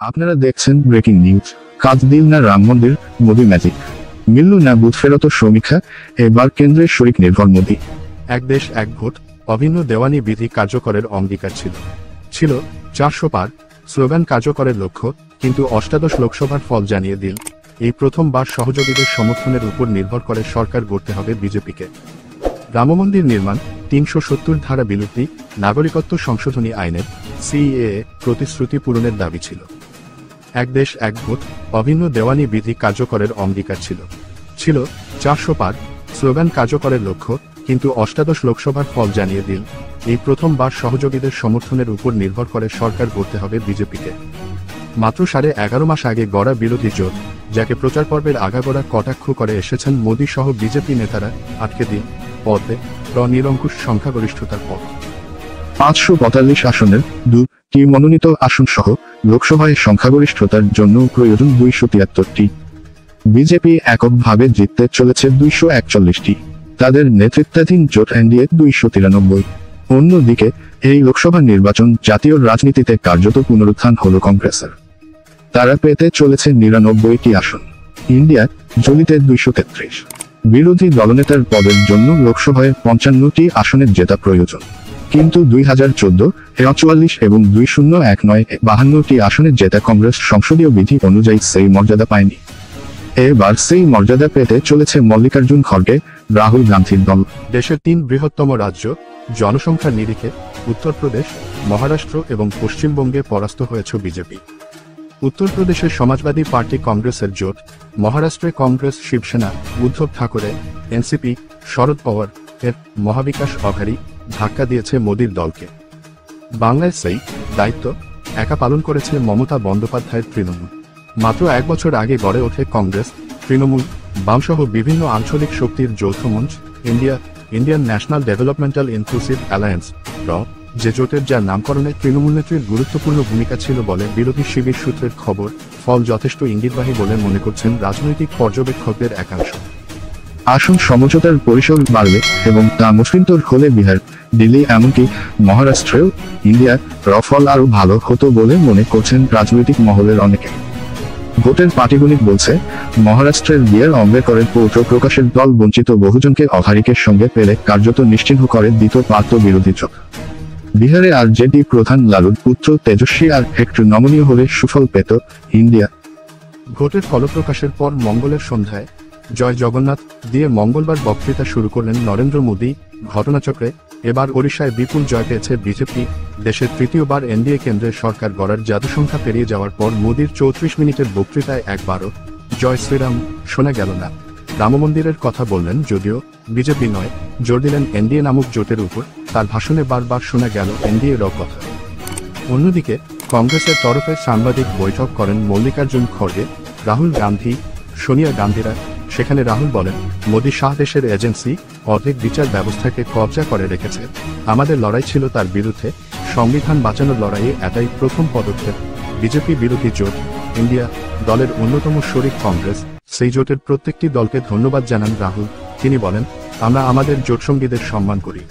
আপনারা দেখছেন breaking news. কাজ দিল না রাম মন্দির, মোদি ম্যাজিক মিলল না বুথ ফেরত সমীক্ষা, এবার কেন্দ্রের শরিক নির্ভর মোদি। এক দেশ এক ভোট অভিন্ন দেওয়ানি বিধি কার্যকরের অঙ্গীকার ছিল 400 পার স্লোগান কার্যকরের লক্ষ্য, কিন্তু অষ্টাদশ লোকসভার ফল জানিয়ে দিল এই প্রথমবার সহযোগীদের সমর্থনের উপর নির্ভর করে সরকার গড়তে হবে বিজেপিকে। রামমন্দির নির্মাণ, 370 ধারা বিলুপ্তি, নাগরিকত্ব সংশোধনী আইনের সিএএ প্রতিশ্রুতি পূরণের দাবি ছিল। এক দেশ এক ভোট অভিন্ন দেওয়ানি বিধি কার্যকরের অঙ্গীকার ছিল 400 পার স্লোগান কার্যকরের লক্ষ্য, কিন্তু অষ্টাদশ লোকসভার ফল জানিয়ে দিল এই প্রথমবার সহযোগীদের সমর্থনের উপর নির্ভর করে সরকার গড়তে হবে বিজেপিকে। মাত্র 11.5 মাস আগে গড়া বিরোধী জোট, যাকে প্রচার পর্বের আগাগোড়া কটাক্ষ করে এসেছেন মোদী সহ বিজেপি নেতারা, আটকে দিন পদে নিরঙ্কুশ সংখ্যাগরিষ্ঠতার পথ। 545 আসনের 2টি মনোনীত আসন সহ লোকসভায় সংখ্যাগরিষ্ঠতার জন্য প্রয়োজন 273টি। বিজেপি এককভাবে জিততে চলেছে 241টি। তাদের নেতৃত্বাধীন জোট এনডিএ 293। অন্যদিকে এই লোকসভা নির্বাচন জাতীয় রাজনীতিতে কার্যত পুনরুত্থান হলো কংগ্রেসের। তারা পেতে চলেছে 99টি আসন। ইন্ডিয়া জলিতে 233। বিরোধী দলনেতার পদের জন্য লোকসভায় 55টি আসনের জেতা প্রয়োজন, কিন্তু 2014, 44 এবং 2019 52টি আসনের জেতা কংগ্রেস সংসদীয় বিধি অনুযায়ী সেই মর্যাদা পায়নি। এবার সেই মর্যাদা পেতে চলেছে মল্লিকার্জুন খড়গে, রাহুল গান্ধীর দল। দেশের 3 বৃহত্তম রাজ্য জনসংখ্যার নিরিখে উত্তরপ্রদেশ, মহারাষ্ট্র এবং পশ্চিমবঙ্গে পরাস্ত হয়েছে বিজেপি। উত্তরপ্রদেশের সমাজবাদী পার্টি কংগ্রেসের জোট, মহারাষ্ট্রে কংগ্রেস, শিবসেনা, উদ্ধব ঠাকরে, এনসিপি, শরদ পাওয়ার এর মহাবিকাশ অঘাড়ি ধাক্কা দিয়েছে মোদীর দলকে। বাংলায় সেই দায়িত্ব একা পালন করেছে মমতা বন্দ্যোপাধ্যায়ের তৃণমূল। মাত্র 1 বছর আগে গড়ে ওঠে কংগ্রেস, তৃণমূল, বামসহ বিভিন্ন আঞ্চলিক শক্তির যৌথ মঞ্চ Indian national developmental inclusive alliance, যে জোটের যার নামকরণে তৃণমূল নেত্রীর গুরুত্বপূর্ণ ভূমিকা ছিল বলে বিরোধী শিবির সূত্রের খবর। ফল যথেষ্ট ইঙ্গিতবাহী বলে মনে করছেন রাজনৈতিক পর্যবেক্ষকদের একাংশ। আসন সমঝোতার পরিসর বাড়লে এবং তা মসৃণতর হলে বিহার, দিল্লি এমনকি মহারাষ্ট্রেও ইন্ডিয়ার ফল আরও ভালো হতো বলে মনে করছেন রাজনৈতিক মহলের অনেকে। ভোটের পাটিগণিত বলছে, মহারাষ্ট্রের বিআর আম্বেদকরের পৌত্র প্রকাশের দল বঞ্চিত বহুজনকে অঘারিকের সঙ্গে পেলে কার্যত নিশ্চিহ্ন করে দিত পার্থ বিরোধী জোট। বিহারে আরজেডি প্রধান লালুর পুত্র তেজস্বী আর একটু নমনীয় হলে সুফল পেত ইন্ডিয়া। ভোটের ফলপ্রকাশের পর মঙ্গলের সন্ধ্যায় জয় জগন্নাথ দিয়ে মঙ্গলবার বক্তৃতা শুরু করলেন নরেন্দ্র মোদী। ঘটনাচক্রে এবার ওড়িশায় বিপুল জয় পেয়েছে বিজেপি। দেশের তৃতীয়বার এনডিএ কেন্দ্রের সরকার গড়ার জাদুসংখ্যা পেরিয়ে যাওয়ার পর মোদীর 34 মিনিটের বক্তৃতায় একবারও জয় শ্রীরাম শোনা গেল না। রামমন্দিরের কথা বললেন যদিও বিজেপি নয়, জোর দিলেন এনডিএ নামক জোটের উপর। তার ভাষণে বারবার শোনা গেল এনডিএর কথা। অন্যদিকে কংগ্রেসের তরফে সাংবাদিক বৈঠক করেন মল্লিকার্জুন খড়গে, রাহুল গান্ধী, সোনিয়া গান্ধীরা। সেখানে রাহুল বলেন, মোদী শাহ দেশের এজেন্সি অর্ধেক বিচার ব্যবস্থাকে কবজা করে রেখেছে। আমাদের লড়াই ছিল তার বিরুদ্ধে, সংবিধান বাঁচানোর লড়াইয়ে এটাই প্রথম পদক্ষেপ। বিজেপি বিরোধী জোট ইন্ডিয়া দলের অন্যতম শরিক কংগ্রেস, সেই জোটের প্রত্যেকটি দলকে ধন্যবাদ জানান রাহুল। তিনি বলেন, আমরা আমাদের জোটসঙ্গীদের সম্মান করি।